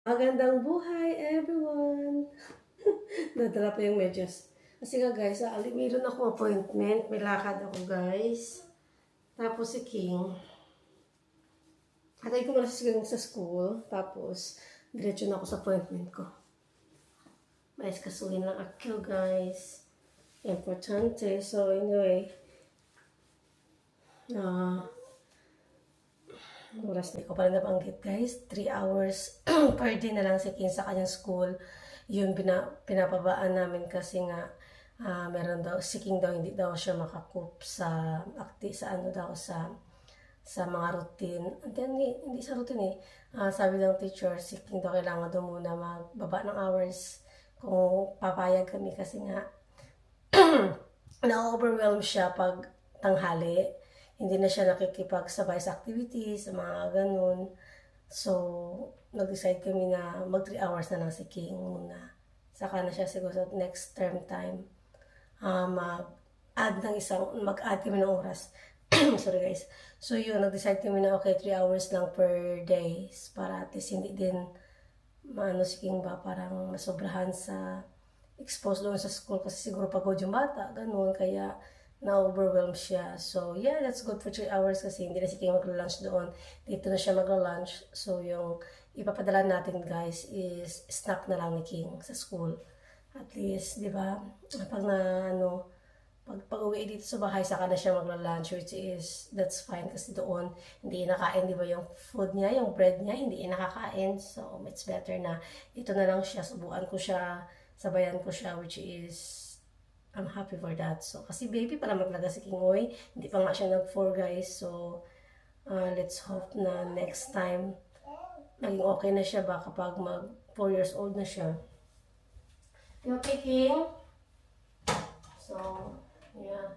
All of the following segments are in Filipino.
Magandang buhay, everyone! Nadala pa yung medyas. Kasi nga guys, meron ako appointment. May lakad ako guys. Tapos si King. Atay ko muna sa school. Tapos, diretso na ako sa appointment ko. Mais kasuhin lang ako guys. Importante. So anyway, oras di ko pa rin nabanggit guys. 3 hours per day na lang si King sa kanyang school. Yun pinapabaan namin kasi nga meron daw, si King daw hindi daw siya makakup sa sa mga routine. Hindi sa routine eh. Sabi ng teacher, si King daw kailangan daw muna magbaba ng hours kung papayag kami kasi nga na-overwhelm siya pag tanghali. Hindi na siya nakikipagsabay sa activities, sa mga ganun. So, nag-decide kami na mag 3 hours na lang si King muna. Saka na siya siguro sa next term time. Mag-add kami ng oras. Sorry guys. So yun, nag-decide kami na okay, 3 hours lang per day. Para at least hindi din si King ba parang masobrahan sa expose doon sa school kasi siguro pagod yung bata, ganun. Kaya na-overwhelm siya. So, yeah, that's good for 3 hours kasi hindi na si King mag-lunch doon. Dito na siya mag-lunch. So, yung ipapadala natin, guys, is snack na lang ni King sa school. At least, di ba, pag uwi dito sa bahay, saka na siya magla-lunch, which is, that's fine kasi doon, hindi inakain, di ba, yung food niya, yung bread niya, hindi inakakain. So, it's better na dito na lang siya, subuan ko siya, sabayan ko siya, which is, I'm happy for that. So, kasi baby pa lang maglaga si Kingoy. Hindi pa nga siya nag-4 guys. So, let's hope na next time naging okay na siya ba kapag mag 4 years old na siya. You okay, King? So, yeah.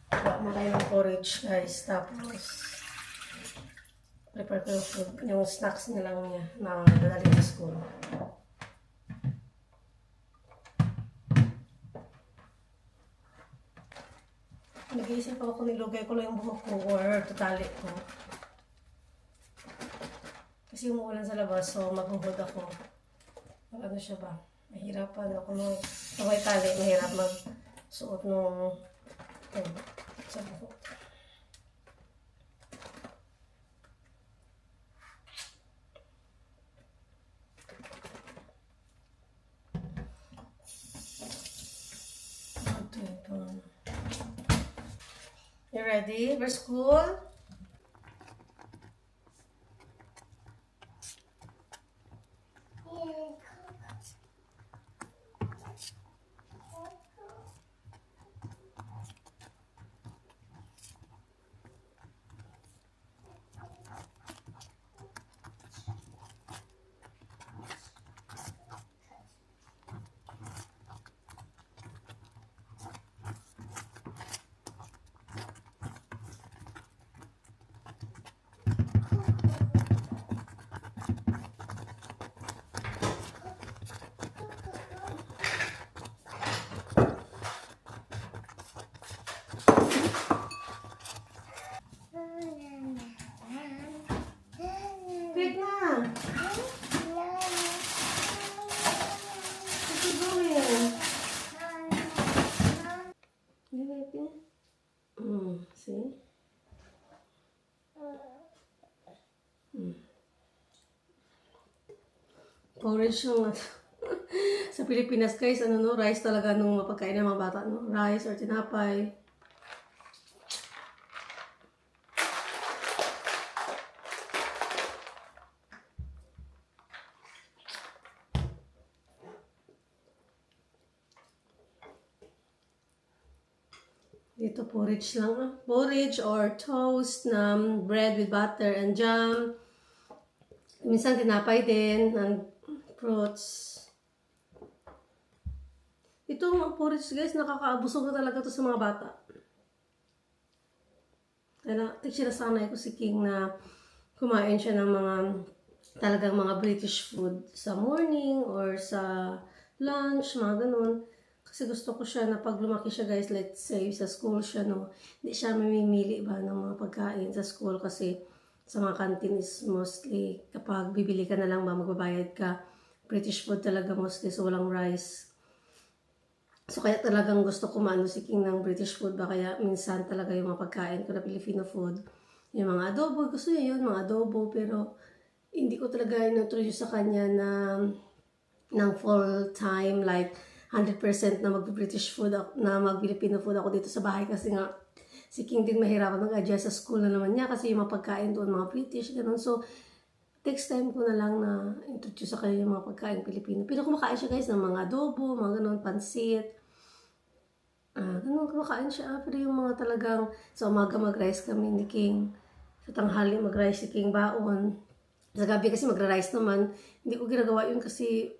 Gawa mo tayo ng porridge guys. Tapos, prepare ko yung food, yung snacks na lang niya na dadalhin sa school. Nag-iisip ako kung nilugay ko lang yung buhok ko or tutali ko. Kasi umuulan sa labas, so maghuhod ako. Ano siya ba? Mahirapan ako may tali, mahirap magsuot nung sa buhok. You ready for school? Quick na! What you doing? You like it? See? Porridge yung sa Pilipinas guys, rice talaga nung mapagkain ng mga bata, no? Rice or tinapay. Dito porridge lang, porridge or toast na bread with butter and jam. Minsan tinapay din, and fruits. Itong porridge guys, nakakaabusog na talaga to sa mga bata. Kaya sinasanay ko si King na kumain siya ng talagang mga British food sa morning or sa lunch, mga ganun. Kasi gusto ko siya na pag lumaki siya guys, let's say sa school siya, no, hindi siya mamimili ba ng mga pagkain sa school kasi sa mga canteen is mostly kapag bibili ka na lang ba, magbabayad ka. British food talaga mostly, so walang rice. So kaya talagang gusto ko seeking ng British food ba, kaya minsan talaga yung mga pagkain ko na Filipino food. Yung mga adobo, gusto niya yun, mga adobo, pero hindi ko talaga in-introduce sa kanya na ng full time, like 100% na mag-British food ako, na mag-Filipino food ako dito sa bahay kasi nga si King din mahirapan mag-adjust sa school na naman niya kasi yung mga pagkain doon, mga British, ganun. So, takes time ko na lang na introduce sa kanya yung mga pagkain Pilipino. Pero kumakain siya guys ng mga adobo, mga ganun, pansit. Ganun, kumakain siya. Pero yung mga talagang, sa umaga mag-rice kami ni King. Sa tanghali mag-rice si King baon. Sa gabi kasi magra-rice naman. Hindi ko ginagawa yun kasi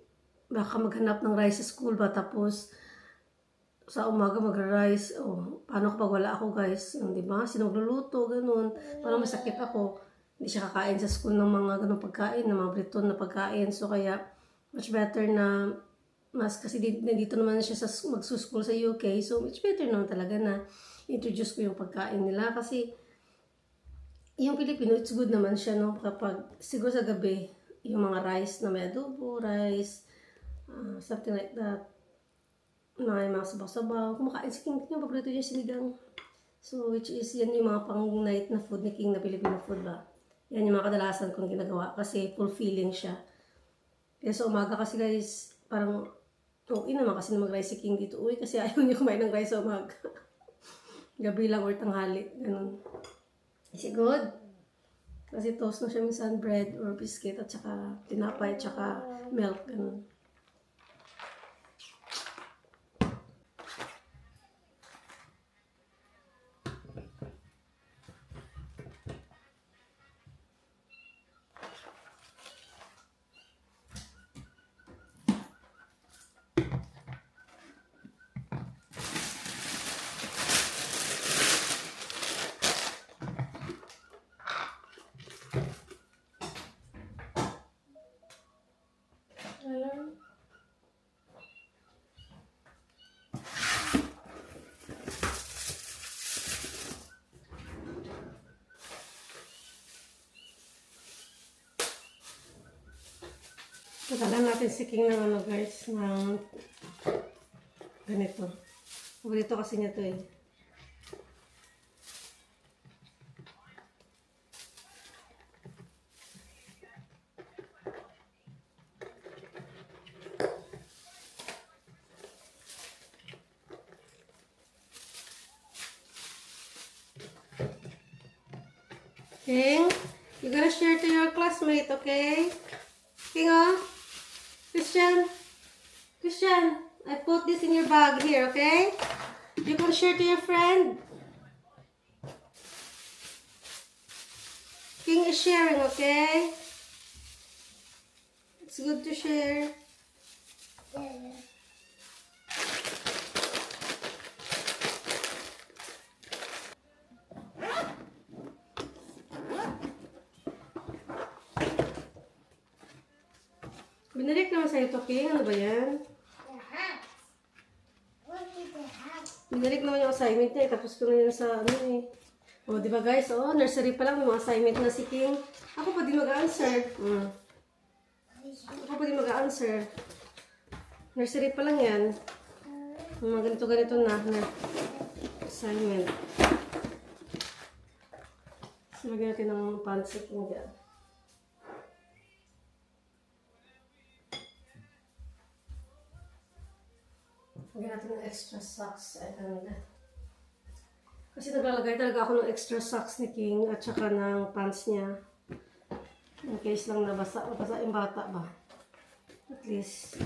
baka maghanap ng rice sa school ba, tapos sa umaga magra-rice. Paano kapag wala ako guys? Di ba? Sino magluluto? Ganun. Parang masakit ako. Hindi siya kakain sa school ng mga ganung pagkain, ng mga Briton na pagkain. So kaya, much better na, mas kasi dito naman siya sa magsuschool sa UK. So much better naman talaga na introduce ko yung pagkain nila. Kasi, yung Pilipino, it's good naman siya, no? Kapag, siguro sa gabi, yung mga rice na may adobo, rice, something like that. May mga sabaw-sabaw. Kumakain si King, yung paborito niya sinigang. So, which is, yan yung mga pang-night na food ni King na Filipino food ba. Yan yung mga kadalasan kong ginagawa kasi fulfilling siya. Kaya sa umaga kasi guys, parang okay naman kasi na mag-rice si King dito. Uy, kasi ayaw niya kumain ng rice sa umaga. Gabi lang or tanghali. Ganun. Is it good? Kasi toast na siya minsan, bread or biscuit at saka tinapay at saka milk. Ganun. Ayan. Patalan natin si King ng ano guys, ng ganito. Paborito kasi niya to eh. King, you're gonna share to your classmate, okay? King, Christian, I put this in your bag here, okay? You can share to your friend. King is sharing, okay? It's good to share. Binalik naman sa'yo to, King. Ano ba yan? Binalik naman yung assignment niya. Tapos ko na yun sa ano eh. O, di ba guys? O, nursery pa lang. May mga assignment na si King. Ako pa din mag-answer. Ako pa din mag-answer. Nursery pa lang yan. Mga ganito-ganito na assignment. So, lagyan natin ng pants si King dyan. Lagyan natin ng extra socks. Kasi naglalagay talaga ako ng extra socks ni King at saka ng pants niya. In case lang nabasa yung bata ba. At least,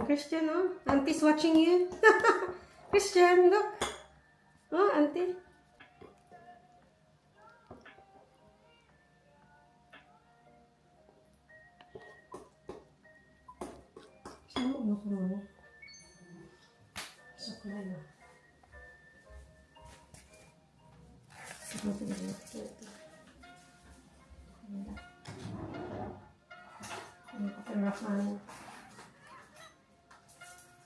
Christian, Auntie's watching you. Christian, look. Oh, auntie. Saan mo ko mo? Sa kulay na. Sa kulay na. Ano ko perakan?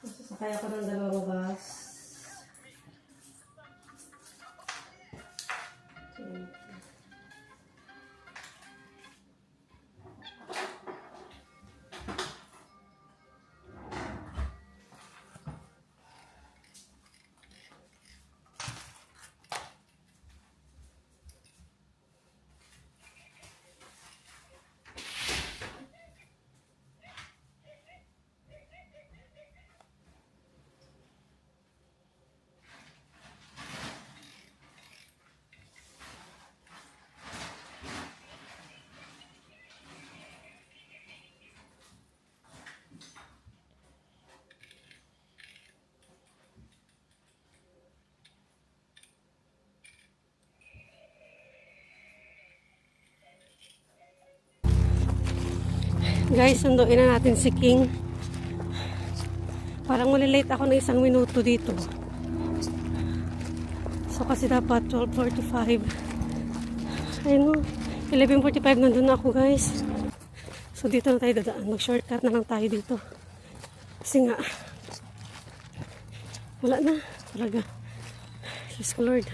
Sasakay ako ng dalawang bus. Guys, sunduin na natin si King. Parang malilate ako ng 1 minuto dito. So kasi dapat 12:45. Ayun o, 11:45 nandun na ako guys. So dito na tayo dadaan. Mag-shortcut na lang tayo dito. Kasi nga, wala na. Talaga. Diyos ko Lord.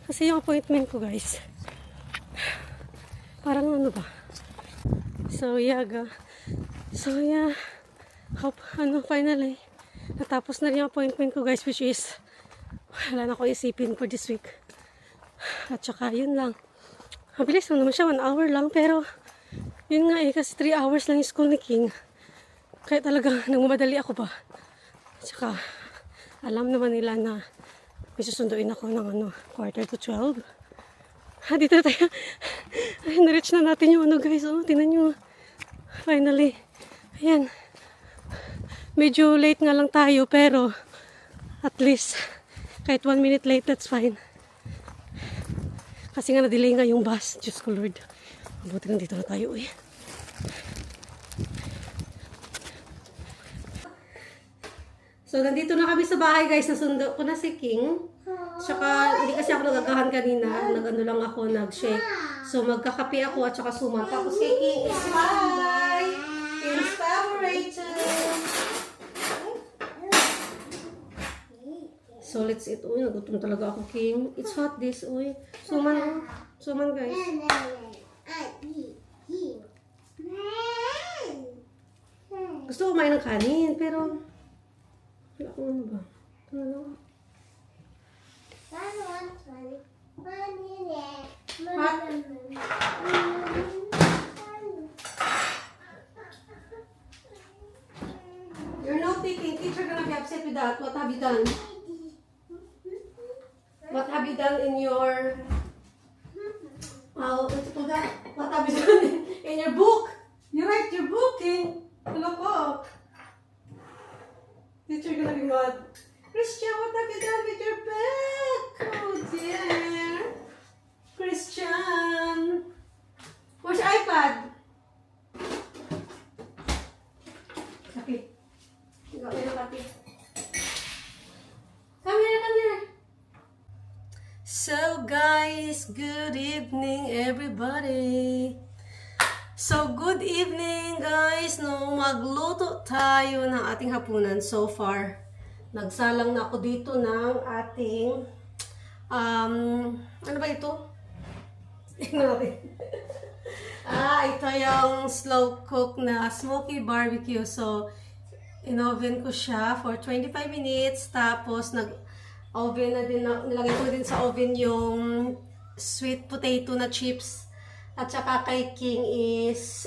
Kasi yung appointment ko guys, parang ano ba? So yeah, hope, finally, natapos na rin yung appointment ko guys, which is, wala na akong isipin for this week. At saka, yun lang. Mabilis lang naman siya, 1 hour lang, pero, yun nga kasi 3 hours lang yung school ni King. Kaya talaga, nagmamadali ako pa. At saka, alam naman nila na, may susunduin ako ng 11:45. Dito na tayo. Ay, na-reach na natin yung guys. Oh, tingnan nyo. Finally. Ayan. Medyo late nga lang tayo, pero at least, kahit 1 minute late, that's fine. Kasi nga na-delay nga yung bus. Diyos ko Lord. Mabuti lang dito na tayo eh. So, nandito na kami sa bahay guys. Nasundo ko na si King. Tsaka, hindi kasi ako nagagahan kanina. Nag-ano lang ako, nag-shake. So, magkakape ako at saka suman. Tapos kay King is my inspirator. So, let's eat. Uy, nagutom talaga ako, King. It's hot this, uy. Suman, oh. Suman, guys. Gusto ko kumain ng kanin, pero wala ko ano ba? Ano? You're not thinking, teacher gonna be upset with that. What have you done? What have you done in your... what you call that? What have you done in your book? You write your book, King. Look up. Teacher gonna be mad. Christian, what have you done with your book? Oh dear. Christian. Where's your iPad? Kapi. Ikaw na yung kapi. Come here, come here. So guys, good evening everybody. So good evening guys. No, magluto tayo ng ating hapunan so far. Nagsalang na ako dito ng ating ano ba ito? Ito yung slow cook na smoky barbecue. So, in-oven ko siya for 25 minutes. Tapos, nag-oven na din, nilagay ko din sa oven yung sweet potato na chips. At saka kay King is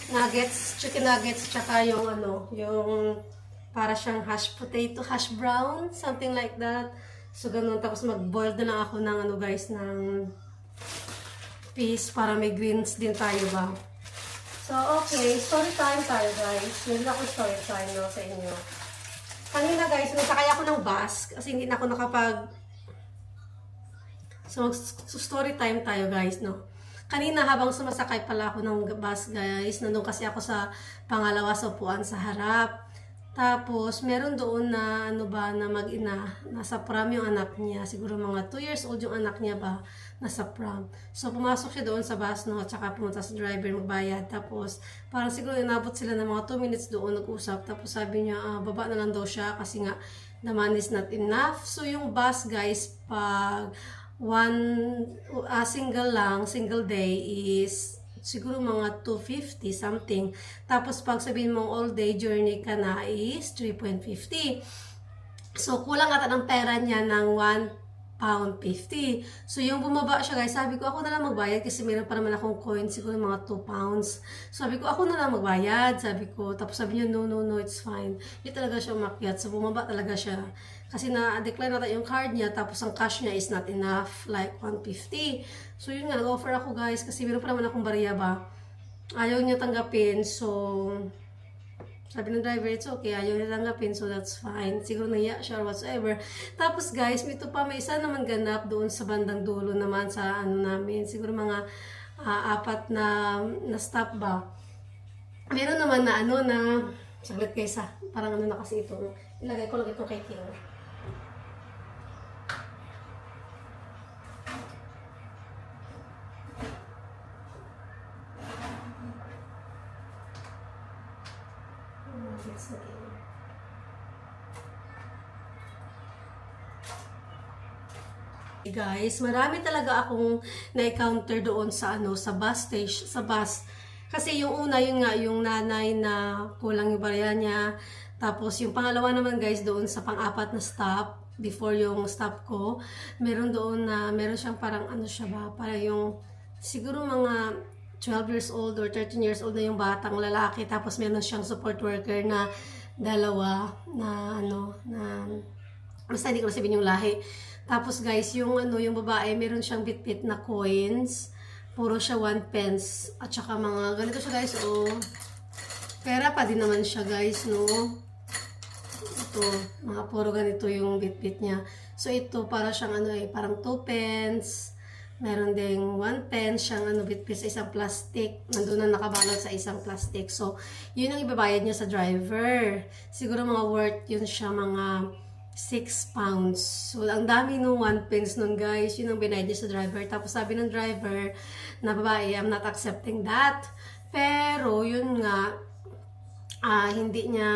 nuggets, chicken nuggets, tsaka yung yung para siyang hash potato, hash brown, something like that. So, ganun. Tapos, mag-boil na lang ako ng guys, ng peas para may greens din tayo ba. So, okay. Story time tayo, guys. Meron ako story time no, sa inyo. Kanina guys, nasakay ako ng bus kasi hindi na ako nakapag... So, story time tayo guys, no? Kanina habang sumasakay pala ako ng bus guys, nandun kasi ako sa pangalawa sa upuan sa harap. Tapos, meron doon na, ano ba, na mag-ina, nasa pram yung anak niya. Siguro mga 2 years old yung anak niya ba, nasa pram. So, pumasok siya doon sa bus, no, at saka pumunta sa driver, magbayad. Tapos, parang siguro inabot sila ng mga 2 minutes doon, nag-usap. Tapos, sabi niya, baba na lang daw siya kasi nga, the money is not enough. So, yung bus, guys, pag single day is siguro mga 250 something. Tapos pag sabihin mong all day journey ka na is 3.50. So kulang ata ng pera niya ng £1.50. So yung bumaba siya guys, sabi ko ako na lang magbayad kasi meron pa naman akong coin, siguro mga £2. Sabi ko ako na lang magbayad, sabi ko. Tapos sabi niya no, it's fine. Hindi talaga siya umakyat. So bumaba talaga siya. Kasi na-decline natin yung card niya, tapos ang cash niya is not enough, like 150. So yun nga, nag-offer ako guys, kasi meron pa naman akong bariya ba. Ayaw niya tanggapin, so sabi ng driver, it's okay, ayaw niya tanggapin, so that's fine. Siguro nahiya siya or whatsoever. Tapos guys, ito pa, may isa naman ganap doon sa bandang dulo naman sa ano namin. Siguro mga 4 na stop ba. Meron naman na ano na, saglit kaysa, parang ano na kasi ito. Ilagay ko lang itong kay King. Guys, marami talaga akong na-encounter doon sa ano, sa bus station, sa bus. Kasi yung una, yun nga, yung nanay na kulang yung barya niya. Tapos yung pangalawa naman guys, doon sa pang-apat na stop, before yung stop ko, meron doon na, meron siyang parang ano siya ba, parang yung, siguro mga 12 years old or 13 years old na yung batang lalaki. Tapos meron siyang support worker na dalawa na ano, na, basta hindi ko sabihin yung lahi. Tapos guys, yung ano, yung babae, meron siyang bit-bit na coins. Puro siya 1 pence. At saka mga, ganito siya guys, oh. Pera pa din naman siya guys, no. Ito, mga puro ganito yung bit-bit niya. So ito, para siyang ano eh, parang 2 pence. Meron ding 1 pence siyang ano, bit-bit sa isang plastic. Nandun na nakabalot sa isang plastic. So, yun ang ibabayad niya sa driver. Siguro mga worth yun siya mga £6. So, ang dami nung 1 pence nun guys. Yun ang binayad niya sa driver. Tapos sabi ng driver na babae, I'm not accepting that. Pero, yun nga, hindi niya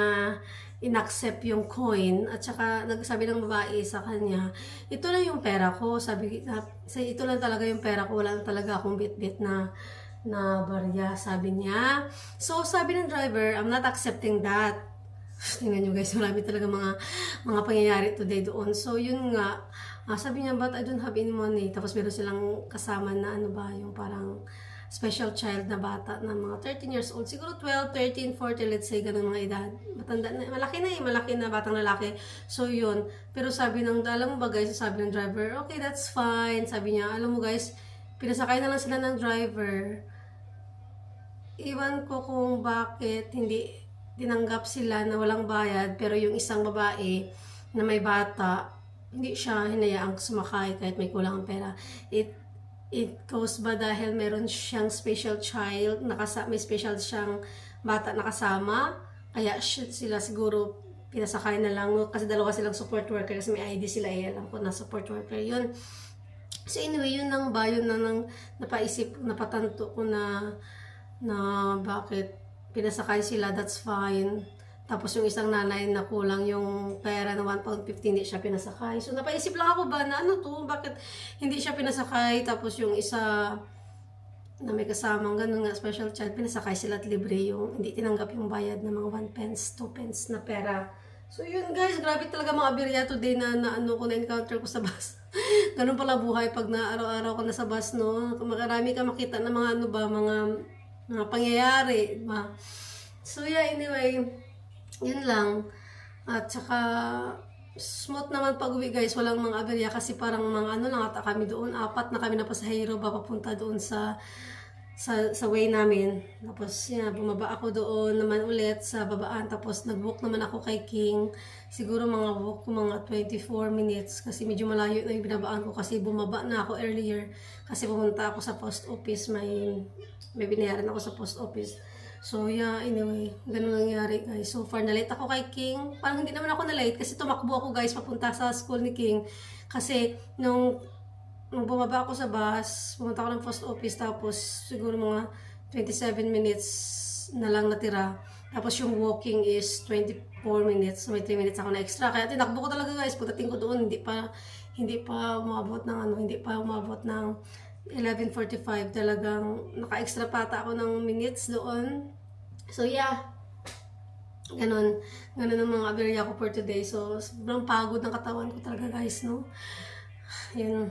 inaccept yung coin. At saka, nagsabi ng babae sa kanya, ito lang yung pera ko. Sabi, ito lang talaga yung pera ko. Wala lang talaga akong bit-bit na barya, sabi niya. So, sabi ng driver, I'm not accepting that. Tingnan nyo guys, marami talaga mga pangyayari today doon. So, yun nga, sabi niya, but I don't have any money. Tapos meron silang kasama na ano ba, yung parang special child na bata na mga 13 years old. Siguro 12, 13, 14, let's say, ganun mga edad. Matanda na, malaki na batang lalaki. So, yun. Pero sabi ng, alam mo ba guys, sabi ng driver, okay, that's fine. Sabi niya, alam mo guys, pinasakay na lang sila ng driver. Iwan ko kung bakit hindi tinanggap sila na walang bayad, pero yung isang babae na may bata, hindi siya hinayaang sumakay kahit may kulang ang pera. It goes ba dahil meron siyang special child, may special siyang bata nakasama, kaya sila siguro pinasakay na lang, no? Kasi dalawa silang support worker, kasi may ID sila, alam ko na support worker yun. So anyway, yun nang ba, yun na nang napaisip, napatanto ko na bakit pinasakay sila, that's fine. Tapos yung isang nanay na kulang yung pera na £1.50, hindi siya pinasakay. So napaisip lang ako ba na ano to, bakit hindi siya pinasakay? Tapos yung isa na may kasamang ganun nga, special child, pinasakay sila at libre yung, hindi tinanggap yung bayad ng mga 1 pence, 2 pence na pera. So yun guys, grabe talaga mga abirya today na ano ko na-encounter ko sa bus. Ganun pala buhay pag na araw-araw ka na sa bus, no? Marami ka makita na mga ano ba, mga pangyayari, diba? So yeah, anyway, yun lang. At saka smooth naman pag-uwi guys, walang mga aberya kasi parang mga ano lang ata kami doon, 4 na kami na pasahero ba papunta doon sa sa way namin. Tapos, bumaba ako doon naman ulit sa babaan. Tapos, nag-walk naman ako kay King. Siguro mga 24 minutes. Kasi medyo malayo na yung binabaan ko. Kasi bumaba na ako earlier. Kasi pumunta ako sa post office. May binayaran ako sa post office. So, anyway, ganun nangyari, guys. So far, na-late ako kay King. Parang hindi naman ako na-late kasi tumakbo ako, guys, papunta sa school ni King. Kasi, nung bumaba ako sa bus, pumunta ako ng post office, tapos siguro mga 27 minutes na lang natira. Tapos yung walking is 24 minutes. So, may 3 minutes ako na extra. Kaya tinakbo ko talaga, guys. Pagdating ko doon, hindi pa umabot ng 11:45. Talagang naka-extra pata ako ng minutes doon. So, ganun ang mga aberya ko for today. So, sobrang pagod ng katawan ko talaga, guys, no? Yun.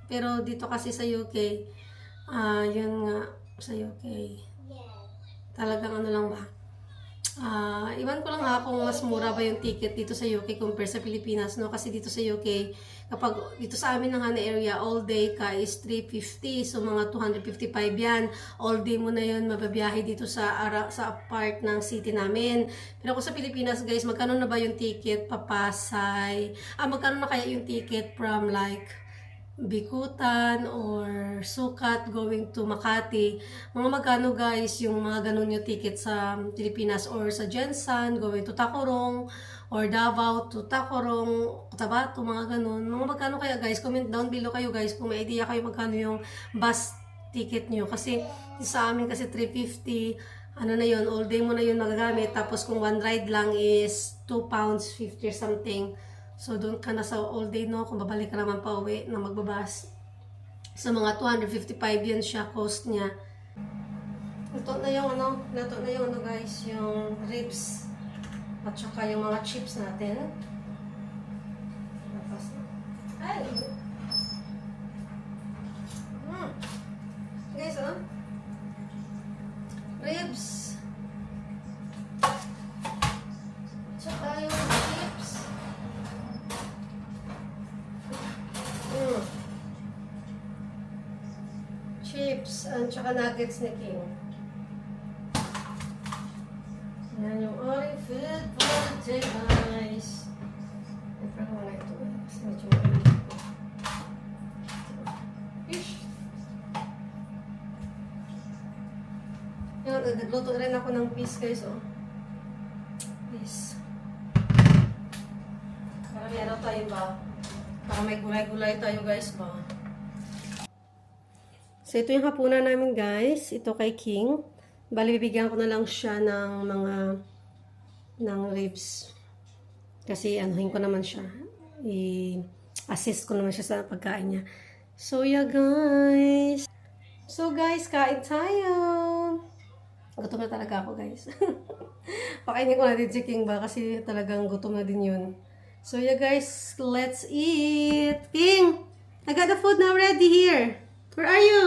Pero dito kasi sa UK, yun nga, sa UK, talagang ano lang ba, iwan ko lang ha kung mas mura ba yung ticket dito sa UK compare sa Pilipinas, no? Kasi dito sa UK, kapag dito sa amin ng Hana area, all day ka is 350, so mga 255 yan. All day mo na yun, mababiyahe dito sa part ng city namin. Pero kung sa Pilipinas, guys, magkano na ba yung ticket papasay? Magkano na kaya yung ticket from like Bikutan or Sukat going to Makati? Mga magkano, guys, yung mga ganun yung ticket sa Pilipinas, or sa Jensan going to Tacorong, or Davao to Tacorong, Cotabato, mga ganun. Mga magkano kaya, guys? Comment down below kayo, guys, kung may idea kayo magkano yung bus ticket nyo. Kasi sa amin kasi 350, ano na yun, all day mo na yun magagamit. Tapos kung one ride lang is 2 pounds 50 or something. So, doon ka na sa all day, no? Kung babalik ka naman pa uwi na magbabas. So, mga 255 yun siya, cost niya. Nato na yung guys, yung ribs. At saka yung mga chips natin. Ay! Guys, ribs. Tsaka yung chips. Chips at saka nuggets ni King. Yan yung ating food for the day, guys. Ipra ko na ito. Kasi medyo mabilig ko. Fish! Yan, nagluto rin ako ng fish, guys, oh. Fish. Para may ano tayo ba? Para may gulay-gulay tayo, guys, ba? So, ito yung hapunan namin, guys. Ito kay King. Bali, bibigyan ko na lang siya ng ribs. Kasi, anuhin ko naman siya. I-assist ko naman siya sa pagkain niya. So, guys. So, guys, kain tayo. Gutom na talaga ako, guys. Pakainin ko na din si King ba? Kasi talagang gutom na din yun. So, guys, let's eat. King, I got the food now ready here. Where are you?